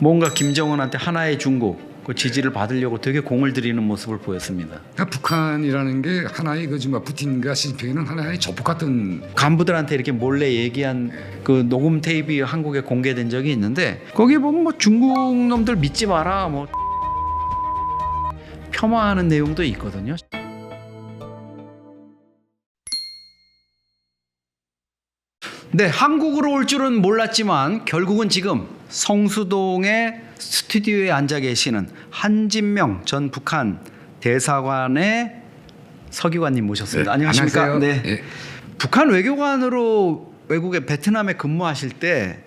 뭔가 김정은한테 하나의 중국 그 지지를 받으려고 되게 공을 들이는 모습을 보였습니다. 그러니까 북한이라는 게 하나의 그 정말 푸틴과 시진핑은 하나의 조폭 같은. 간부들한테 이렇게 몰래 얘기한 그 녹음 테이프 한국에 공개된 적이 있는데 거기 보면 뭐 중국 놈들 믿지 마라 뭐 폄하하는 내용도 있거든요. 네, 한국으로 올 줄은 몰랐지만 결국은 지금 성수동의 스튜디오에 앉아 계시는 한진명 전 북한 대사관의 서기관님 모셨습니다. 네, 안녕하십니까? 안녕하세요. 네. 네. 북한 외교관으로 외국에 베트남에 근무하실 때,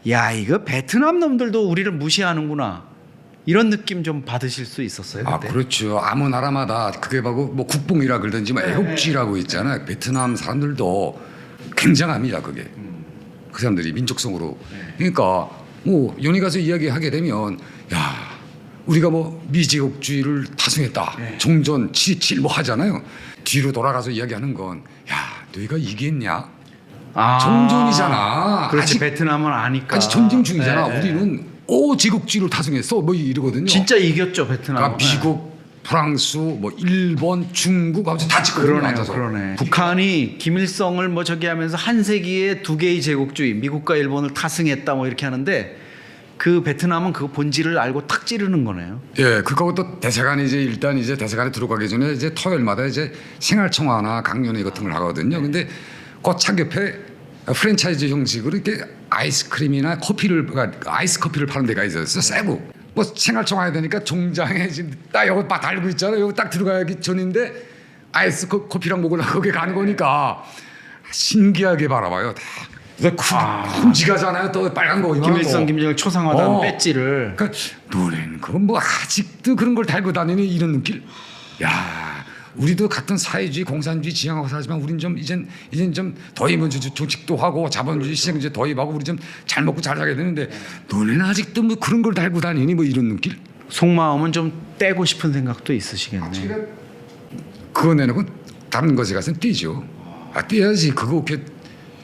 야 이거 베트남 놈들도 우리를 무시하는구나 이런 느낌 좀 받으실 수 있었어요? 아, 그때? 그렇죠. 아무 나라마다 그게 바로 뭐 국뽕이라 그러든지 뭐 애국주의라고 있잖아요. 베트남 사람들도 굉장합니다. 그게 그 사람들이 민족성으로. 그러니까 뭐 연희 가서 이야기하게 되면 야 우리가 뭐 미제국주의를 타승했다. 종전 7.27 뭐 하잖아요. 뒤로 돌아가서 이야기하는 건 야 너희가 이겼냐? 아, 종전이잖아. 그렇지. 아직 베트남은 아니까. 아직 전쟁 중이잖아. 네. 우리는 제국주의를 타승했어. 뭐 이러거든요. 진짜 이겼죠 베트남. 그러니까 미국, 프랑스, 뭐 일본, 중국 아무튼 다 찍거든요. 그러네요, 앉아서. 그러네. 북한이 김일성을 뭐 저기 하면서 한 세기에 두 개의 제국주의, 미국과 일본을 타승했다 뭐 이렇게 하는데 그 베트남은 그 본질을 알고 탁 찌르는 거네요. 예, 그거고 또 대사관이 이제 일단 이제 대사관에 들어가기 전에 이제 토요일마다 이제 생활청화나 강연회 같은 걸 하거든요. 근데 그 창 옆에 프랜차이즈 형식으로 이렇게 아이스크림이나 커피를 아이스 커피를 파는 데가 있었어요. 세고 뭐 생활청화해야 되니까 종장에 지금 딱 여기 딱 달고 있잖아요. 여기 딱 들어가기 전인데 아이스 커피랑 먹으려고 거기 가는 거니까 신기하게 바라봐요. 다 큼직하잖아요. 또 빨간 거 김일성, 김정일 초상화단 배지를. 그러니까 너는 그건 뭐 아직도 그런 걸 달고 다니는 이런 눈길. 야, 우리도 같은 사회주의, 공산주의 지향하고 살지만 우린 좀 이젠 좀 더입은 정책도 하고 자본주의 시장제 더입하고 우리 좀 잘 먹고 잘 살게 되는데 너는 아직도 뭐 그런 걸 달고 다니니 뭐 이런 눈길. 속마음은 좀 떼고 싶은 생각도 있으시겠네요. 그거 내놓고 다른 것에 가서는 뛰죠. 뛰어야지. 그거 이렇게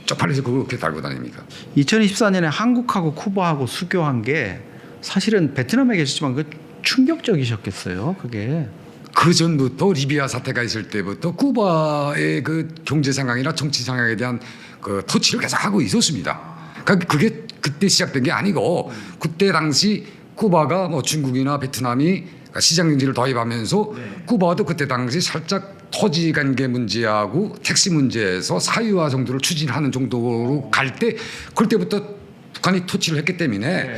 쪽팔려서 그거 이렇게 달고 다닙니까? 2024년에 한국하고 쿠바하고 수교한 게 사실은 베트남에 계셨지만 그 충격적이셨겠어요. 그게. 그 전부터 리비아 사태가 있을 때부터 쿠바의 그 경제 상황이나 정치 상황에 대한 그 터치를 계속 하고 있었습니다. 그러니까 그게 그때 시작된 게 아니고 그때 당시 쿠바가 뭐 중국이나 베트남이 시장 경제를 도입하면서 쿠바도 그때 당시 살짝 토지 관계 문제하고 택시 문제에서 사유화 정도를 추진하는 정도로 갈 때 그때부터 북한이 터치를 했기 때문에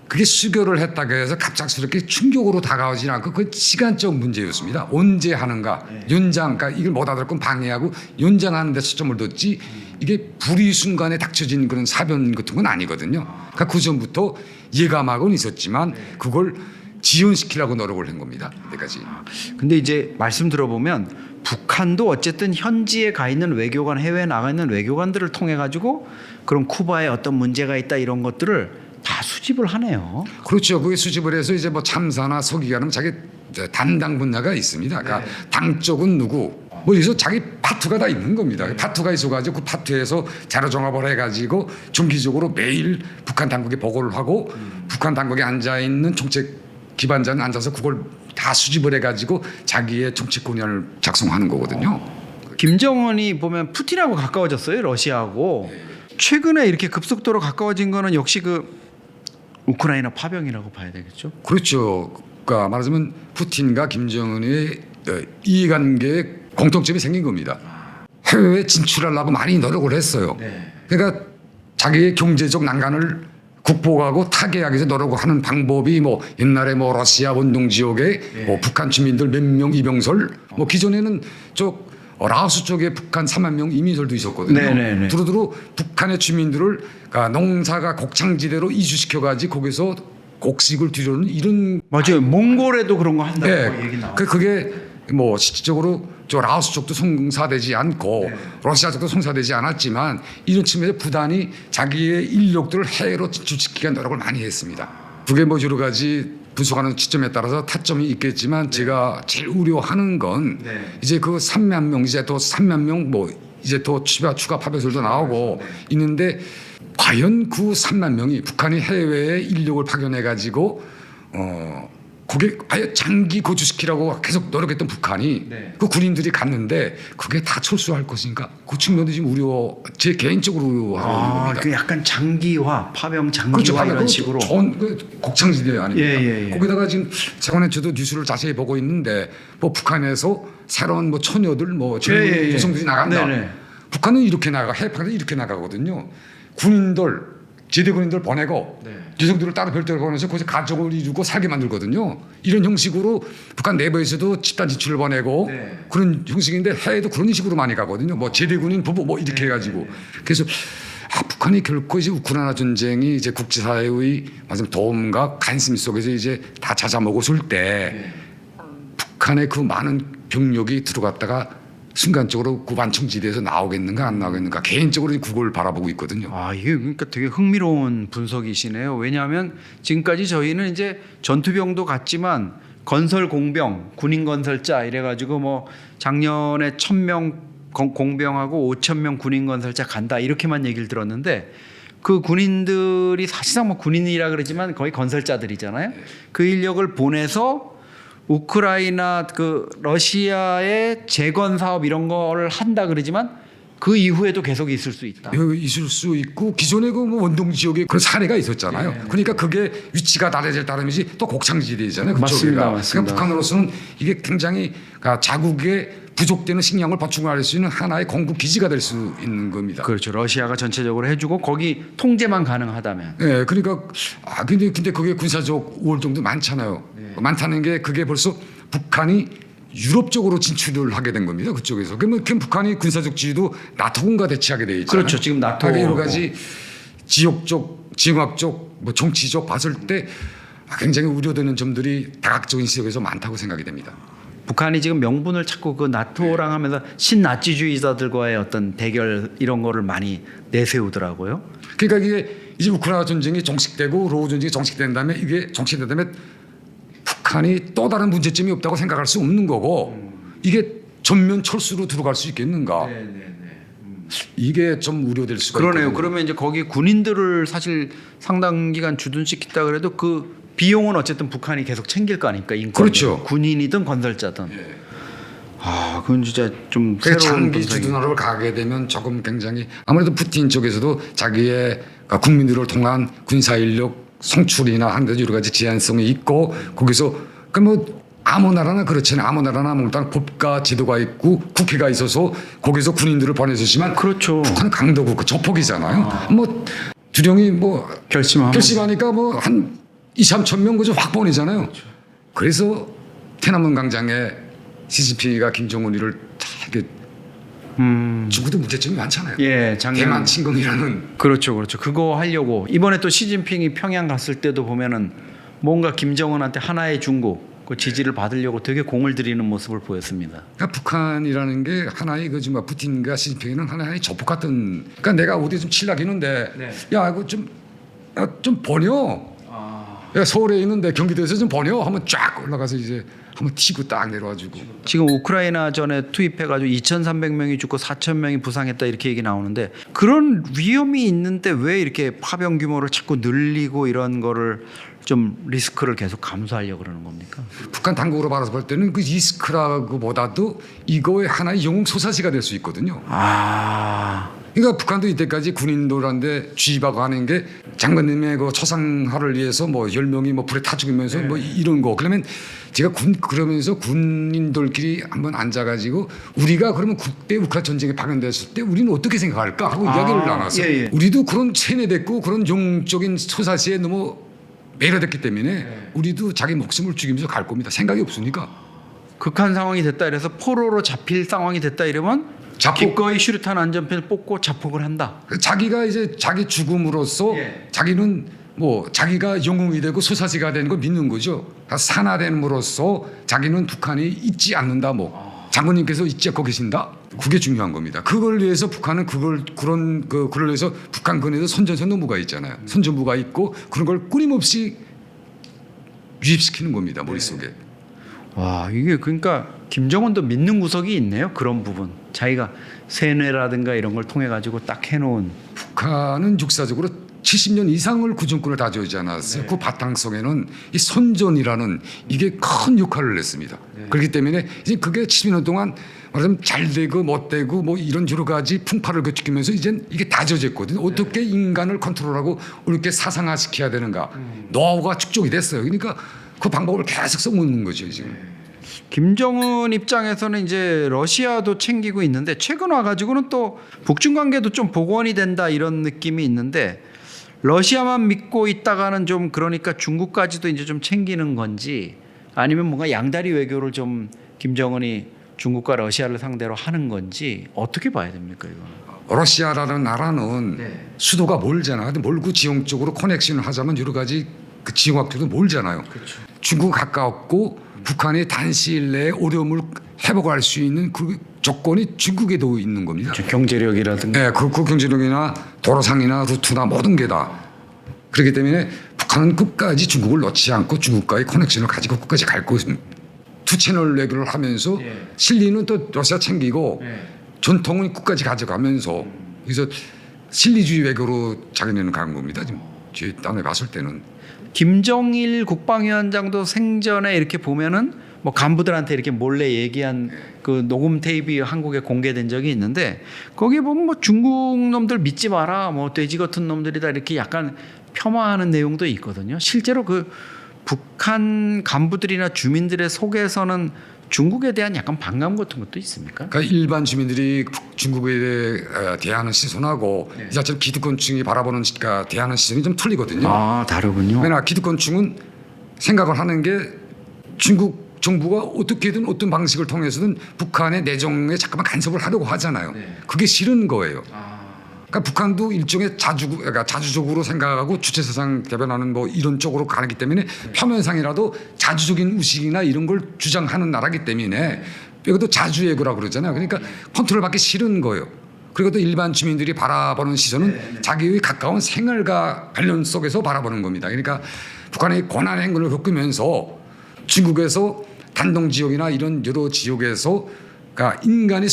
그게 수교를 했다고 해서 갑작스럽게 충격으로 다가오지 않고 그 시간적 문제였습니다. 언제 하는가, 연장, 그러니까 이걸 못 알아듣고 방해하고 연장하는 데 초점을 뒀지 이게 불의 순간에 닥쳐진 그런 사변 같은 건 아니거든요. 그러니까 그 전부터 예감하고는 있었지만 그걸 지연시키려고 노력을 한 겁니다. 여기까지. 근데 이제 말씀 들어보면 북한도 어쨌든 현지에 가 있는 외교관, 해외에 나가 있는 외교관들을 통해 가지고 그런 쿠바에 어떤 문제가 있다 이런 것들을 다 수집을 하네요. 그렇죠. 그게 수집을 해서 이제 뭐 참사나 서기관은 자기 담당 분야가 있습니다. 그러니까 당 쪽은 누구, 뭐 여기서 자기 파트가 다 있는 겁니다. 파트가 있어가지고 그 파트에서 자료 종합을 해가지고 정기적으로 매일 북한 당국에 보고를 하고 북한 당국에 앉아 있는 정책 기반자는 앉아서 그걸 다 수집을 해가지고 자기의 정치권을 작성하는 거거든요. 김정은이 보면 푸틴하고 가까워졌어요. 러시아하고. 최근에 이렇게 급속도로 가까워진 거는 역시 그 우크라이나 파병이라고 봐야 되겠죠. 그렇죠. 그러니까 말하자면 푸틴과 김정은의 이해관계에 공통점이 생긴 겁니다. 해외에 진출하려고 많이 노력을 했어요. 그러니까 자기의 경제적 난간을 극복하고 타개하기 위해서 노력을 하는 방법이 뭐 옛날에 뭐 러시아 원동 지역에 뭐 북한 주민들 몇 명 이병설, 뭐 기존에는 저 라오스 쪽에 북한 3만 명 이민설도 있었거든요. 네네네. 두루두루 북한의 주민들을 그러니까 농사가 곡창지대로 이주시켜가지고 거기서 곡식을 들여오는 이런. 맞아요. 몽골에도 그런 거 한다고 얘기 나와요. 그게 뭐 실질적으로 저 라오스 쪽도 성사되지 않고 러시아 쪽도 성사되지 않았지만 이런 측면에서 부단히 자기의 인력들을 해외로 진출시키기 위한 노력을 많이 했습니다. 그게 뭐 여러 가지 분석하는 시점에 따라서 타점이 있겠지만 제가 제일 우려하는 건 이제 그 3만 명 이제 또 3만 명 뭐 이제 또 추가 파병설도 나오고 있는데 과연 그 3만 명이 북한이 해외에 인력을 파견해 가지고 거기에 아예 장기 거주시키라고 계속 노력했던 북한이 네. 그 군인들이 갔는데 그게 다 철수할 것인가? 그 측면도 지금 우려, 제 개인적으로 우려하고 있는 겁니다. 그 약간 장기화, 파병 장기화 그렇죠. 이런 식으로. 좋은 곡창지대 아닙니까? 예. 거기다가 지금 최근에 저도 뉴스를 자세히 보고 있는데 뭐 북한에서 새로운 뭐 처녀들 뭐 젊은 여성들이 나간다. 네네. 북한은 이렇게 해파는 이렇게 나가거든요. 군인들 제대 군인들 보내고 여성들을 따로 별도로 보내서 거기서 가족을 이루고 살게 만들거든요. 이런 형식으로 북한 내부에서도 집단 지출을 보내고 그런 형식인데 해외도 그런 식으로 많이 가거든요. 뭐 제대 군인 부부 뭐 이렇게 해가지고 그래서 북한이 결코 이제 우크라이나 전쟁이 이제 국제사회의 맞은 도움과 관심 속에서 이제 다 찾아먹었을 때 북한의 그 많은 병력이 들어갔다가 순간적으로 구반청지대에서 나오겠는가 안 나오겠는가 개인적으로 그걸 바라보고 있거든요. 이게 그러니까 되게 흥미로운 분석이시네요. 왜냐하면 지금까지 저희는 이제 전투병도 갔지만 건설 공병, 군인 건설자 이래가지고 뭐 작년에 1,000명 공병하고 5,000명 군인 건설자 간다 이렇게만 얘기를 들었는데 그 군인들이 사실상 뭐 군인이라 그러지만 거의 건설자들이잖아요. 그 인력을 보내서 우크라이나 그 러시아의 재건 사업 이런 거를 한다 그러지만 그 이후에도 계속 있을 수 있다. 있을 수 있고 기존의 그 뭐 원동 지역에 그런 사례가 있었잖아요. 그러니까 그게 위치가 달라질 따름이지 또 곡창지대잖아요. 맞습니다. 그러니까 북한으로서는 이게 굉장히 자국의 부족되는 식량을 보충할 수 있는 하나의 공급 기지가 될 수 있는 겁니다. 그렇죠. 러시아가 전체적으로 해주고 거기 통제만 가능하다면. 네, 그러니까 근데 그게 군사적 우월정도 많잖아요. 많다는 게 그게 벌써 북한이 유럽 쪽으로 진출을 하게 된 겁니다. 그쪽에서. 그러면 북한이 군사적 지위도 나토군과 대치하게 돼 있잖아요. 그렇죠. 지금 나토 여러 가지 지역적, 지역적, 뭐 정치적 봤을 때 굉장히 우려되는 점들이 다각적인 지역에서 많다고 생각이 됩니다. 북한이 지금 명분을 찾고 그 나토랑 하면서 신나치주의자들과의 어떤 대결 이런 거를 많이 내세우더라고요. 그러니까 이게 이제 우크라이나 전쟁이 종식되고 로우 전쟁이 종식된 다음에 이게 종식된 다음에 북한이 또 다른 문제점이 없다고 생각할 수 없는 거고 이게 전면 철수로 들어갈 수 있겠는가? 이게 좀 우려될 수가 그러네요. 있거든요. 그러면 이제 거기 군인들을 사실 상당 기간 주둔시켰다 그래도 그 비용은 어쨌든 북한이 계속 챙길 거 아닙니까? 인건. 그렇죠. 군인이든 건설자든. 그건 진짜 좀 그 새로운 장기 분석이. 주둔하러 가게 되면 조금 굉장히 아무래도 푸틴 쪽에서도 자기의 국민들을 통한 군사 인력 성출이나 하는 데 여러 가지 제한성이 있고 거기서 그 뭐 아무 나라나 그렇잖아요. 아무 나라나 일단 법과 제도가 있고 국회가 있어서 거기서 군인들을 보내주지만 그렇죠. 북한은 강도국 조폭이잖아요. 뭐 두령이 뭐 결심하니까 뭐 한 2-3천 명 그저 확 보내잖아요. 그래서天安문 광장에 시진핑이가 김정은이를 다 이렇게 중국도 문제점이 많잖아요. 예, 대만 침공이라는. 그렇죠. 그거 하려고 이번에 또 시진핑이 평양 갔을 때도 보면은 뭔가 김정은한테 하나의 중국 그 지지를 받으려고 되게 공을 들이는 모습을 보였습니다. 그러니까 북한이라는 게 하나의 그 지금 푸틴과 시진핑은 하나의 조폭 같은. 그러니까 내가 어디 좀 칠라기는데 야 이거 좀 버려. 야, 서울에 있는데 경기도에서 좀 버려 하면 쫙 올라가서 이제 한번 튀고 딱 내려와주고. 지금 우크라이나 전에 투입해가지고 2,300명이 죽고 4,000명이 부상했다 이렇게 얘기 나오는데 그런 위험이 있는데 왜 이렇게 파병 규모를 자꾸 늘리고 이런 거를 좀 리스크를 계속 감수하려고 그러는 겁니까? 북한 당국으로 바라볼 때는 그 리스크라고보다도 이거의 하나의 영웅 소사시가 될 수 있거든요. 그러니까 북한도 이때까지 군인들한테 쥐입하고 하는 게 장관님의 그 초상화를 위해서 뭐 10명이 뭐 불에 타 죽으면서 뭐 이런 거. 그러면 제가 그러면서 군인들끼리 한번 앉아가지고 우리가 그러면 그때 우크라이나 전쟁에 파견됐을 때 우리는 어떻게 생각할까 하고 이야기를 나눴어요. 우리도 그런 세뇌됐고 그런 영웅적인 소사시에 너무 매료됐기 때문에 우리도 자기 목숨을 죽이면서 갈 겁니다. 생각이 없으니까. 극한 상황이 됐다 이래서 포로로 잡힐 상황이 됐다 이러면 기꺼이 슈루탄 안전편을 뽑고 자폭을 한다. 자기가 이제 자기 죽음으로써 자기는 뭐 자기가 영웅이 되고 소사시가 되는 걸 믿는 거죠. 산화됨으로써 자기는 북한이 잊지 않는다. 뭐 장군님께서 잊지 않고 계신다. 그게 중요한 겁니다. 그걸 위해서 북한은 그걸 위해서 북한 근해에서 선전선동부가 있잖아요. 선전부가 있고 그런 걸 끊임없이 유입시키는 겁니다. 머릿속에. 와, 이게 그러니까 김정은도 믿는 구석이 있네요. 그런 부분. 자기가 세뇌라든가 이런 걸 통해 가지고 딱 해놓은. 북한은 역사적으로 70년 이상을 구정권을 다져오지 않았어요. 그 바탕성에는 이 선전이라는 이게 큰 역할을 했습니다. 그렇기 때문에 이제 그게 70년 동안 말하자면 잘 되고 못 되고 뭐 이런 여러 가지 풍파를 거치면서 이제 이게 다져졌거든요. 어떻게 인간을 컨트롤하고 이렇게 사상화시켜야 되는가 노하우가 축적이 됐어요. 그러니까 그 방법을 계속 써먹는 거죠 지금. 김정은 입장에서는 이제 러시아도 챙기고 있는데 최근 와가지고는 또 북중 관계도 좀 복원이 된다 이런 느낌이 있는데 러시아만 믿고 있다가는 좀 그러니까 중국까지도 이제 좀 챙기는 건지 아니면 뭔가 양다리 외교를 좀 김정은이 중국과 러시아를 상대로 하는 건지 어떻게 봐야 됩니까 이거? 러시아라는 나라는 수도가 멀잖아. 근데 멀고 지형적으로 커넥션을 하자면 여러 가지 그 지형학적으로 멀잖아요. 그렇죠. 중국 가까웠고 북한이 단시일 내에 어려움을 회복할 수 있는 그 조건이 중국에도 있는 겁니다. 경제력이라든가. 네, 그 경제력이나 도로상이나 루트나 모든 게 다. 그렇기 때문에 북한은 끝까지 중국을 놓지 않고 중국과의 커넥션을 가지고 끝까지 갈 것입니다. 두 채널 외교를 하면서 실리는 또 러시아 챙기고 전통은 끝까지 가져가면서 그래서 실리주의 외교로 자기네는 간 겁니다. 지금 제 딴에 봤을 때는. 김정일 국방위원장도 생전에 이렇게 보면은 뭐 간부들한테 이렇게 몰래 얘기한 그 녹음 테이프 한국에 공개된 적이 있는데 거기에 보면 뭐 중국 놈들 믿지 마라 뭐 돼지 같은 놈들이다 이렇게 약간 폄하하는 내용도 있거든요. 실제로 그 북한 간부들이나 주민들의 속에서는 중국에 대한 약간 반감 같은 것도 있습니까? 그러니까 일반 주민들이 중국에 대하는 시선하고 이 자체로 기득권층이 바라보는 대하는 시선이 좀 틀리거든요. 아, 다르군요. 왜냐 기득권층은 생각을 하는 게 중국 정부가 어떻게든 어떤 방식을 통해서든 북한의 내정에 잠깐만 간섭을 하려고 하잖아요. 그게 싫은 거예요. 그러니까 북한도 일종의 그러니까 자주적으로 생각하고 주체사상 대변하는 뭐 이런 쪽으로 가기 때문에 표면상이라도 자주적인 의식이나 이런 걸 주장하는 나라기 때문에 이것도 자주예고라고 그러잖아요. 그러니까 컨트롤 받기 싫은 거예요. 그리고 또 일반 주민들이 바라보는 시선은 자기의 가까운 생활과 관련 속에서 바라보는 겁니다. 그러니까 북한의 고난 행군을 겪으면서 중국에서 단동 지역이나 이런 여러 지역에서 그러니까 인간이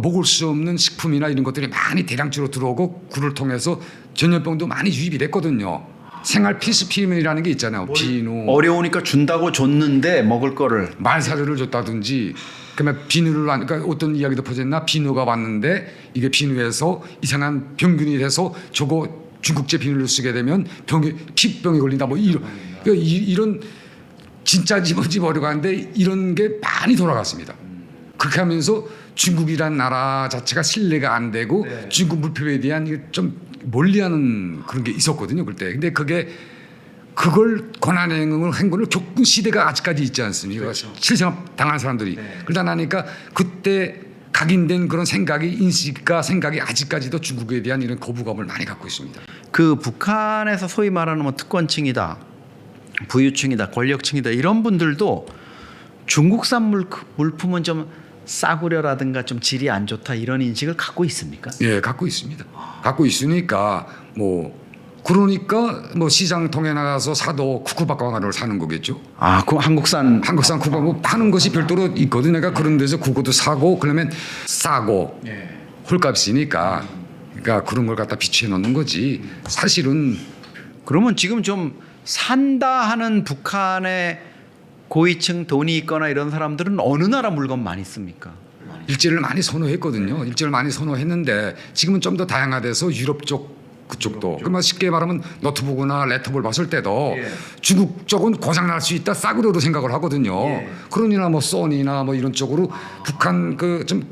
먹을 수 없는 식품이나 이런 것들이 많이 대량적으로 들어오고 그를 통해서 전염병도 많이 유입이 됐거든요. 생활 필수품이라는 게 있잖아요. 비누. 어려우니까 준다고 줬는데 먹을 거를. 말사료를 줬다든지 그러면 비누를 그러니까 어떤 이야기도 퍼졌나 비누가 왔는데 이게 비누에서 이상한 병균이 돼서 저거 중국제 비누를 쓰게 되면 피부병이 걸린다 뭐 이런 진짜지 뭔지 모르겠는데 이런 게 많이 돌아갔습니다. 그렇게 하면서 중국이란 나라 자체가 신뢰가 안 되고 중국 물품에 대한 좀 멀리하는 그런 게 있었거든요 그때. 근데 그걸 행군을 겪은 시대가 아직까지 있지 않습니까? 그렇죠. 실생활 당한 사람들이. 그러다 나니까 그때 각인된 그런 인식과 생각이 아직까지도 중국에 대한 이런 거부감을 많이 갖고 있습니다. 그 북한에서 소위 말하는 뭐 특권층이다, 부유층이다, 권력층이다 이런 분들도 중국산 물품은 좀 싸구려라든가 좀 질이 안 좋다 이런 인식을 갖고 있습니까? 예, 갖고 있습니다. 갖고 있으니까 그러니까 시장 통해 나가서 사도 쿠쿠박과를 사는 거겠죠. 아, 그 한국산 쿠쿠박 파는 것이 별도로 있거든요. 그러니까 그런 데서 그것도 사고 그러면 싸고 헐값이니까 그러니까 그런 걸 갖다 비추해 놓는 거지. 사실은 그러면 지금 좀 산다 하는 북한의 고위층 돈이 있거나 이런 사람들은 어느 나라 물건 많이 씁니까? 일제를 많이 선호했거든요. 일제를 많이 선호했는데 지금은 좀 더 다양화돼서 유럽 쪽 그쪽도 그러면 쉽게 말하면 노트북이나 랩톱을 봤을 때도 중국 쪽은 고장 날 수 있다 싸구려로 생각을 하거든요. 그러니나 소니나 이런 쪽으로 북한 좀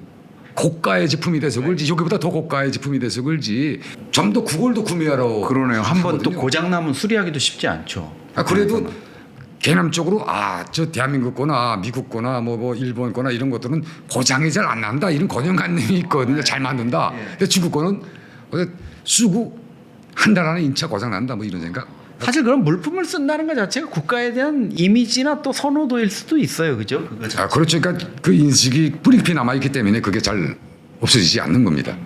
고가의 제품이 돼서 그런지 여기보다 더 고가의 제품이 돼서 그런지 좀 더 그걸도 구매하러 그러네요. 한번 또 고장 나면 수리하기도 쉽지 않죠. 그래도 개남 쪽으로 저 대한민국 거나 미국 거나 일본 거나 이런 것들은 고장이 잘 안 난다 이런 고정관념이 있거든요. 잘 만든다. 근데 중국 거는 쓰고 한 달 안에 인차 고장 난다 이런 생각. 사실 그런 물품을 쓴다는 것 자체가 국가에 대한 이미지나 또 선호도일 수도 있어요, 그죠? 그렇죠. 그러니까 그 인식이 뿌리 깊이 남아 있기 때문에 그게 잘 없어지지 않는 겁니다.